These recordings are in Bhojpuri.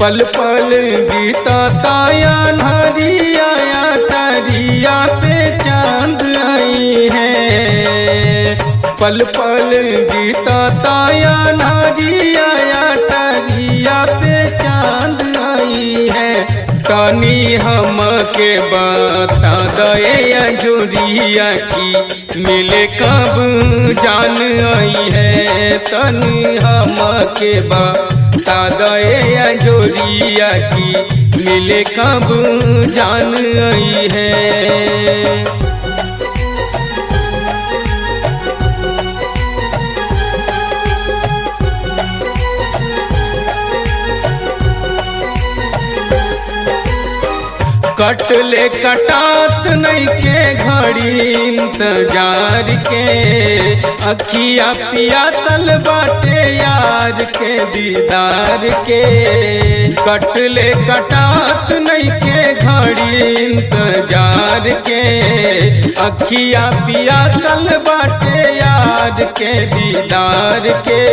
पल पल गीता ताया नारिया टरिया पे चांद आई है। पल पल गीता ताया नारिया टरिया पे चांद आई है। तनी हम के बता दे जोरिया की मिले कब जान आई है। तनी हम के बता दे जोरिया की मिले कब जान आई है। कटले कटात नहीं के घड़ी इंतजार के। अखिया पियासल बाटे यार के दीदार के। कटले कटात नहीं के घड़ी इंतजार के। अखिया पियासल बाटे यार के दीदार के।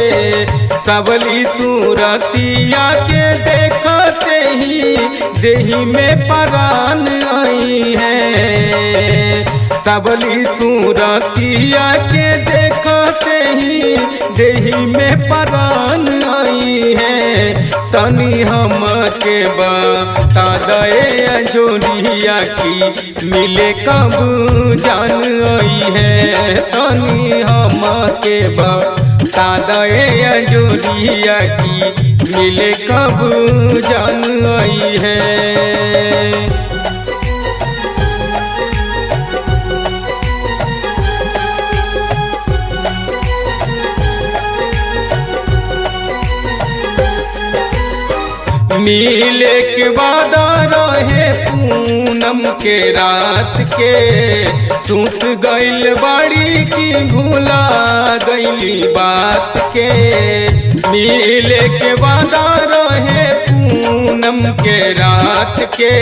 सबली सूरतिया के देखते ही देही में परान आई है। सबली सूरतिया के देखते ही देही में परान आई है। तनी हम के बता दे जोरिया की मिले कब जान आई है। तनी हम के बता दे जोरिया की मिले कब जान आई है। मिले के बाद रहे पूनम के रात के। सूत गइल बाड़ी की भूला गइली बात के। मिले के बाद रहे पूनम के रात के।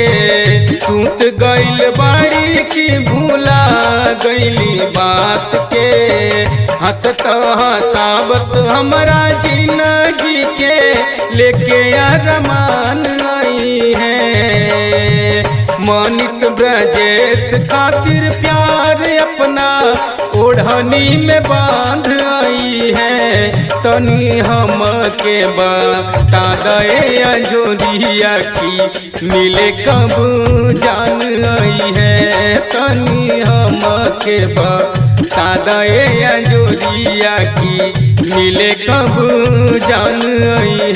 सूत गइल बाड़ी की भूला गइली बात के। हंसत हंसावत हमरा जिंदगी के लेके अरमान आई है। मनीष ब्रजेश खातिर प्यार अपना ओढ़नी में बांध आई है। तनी हम के बता दे जोरिया की मिले कब जान आई है। तनी हम के बता दे जोरिया की मिले कब जान आई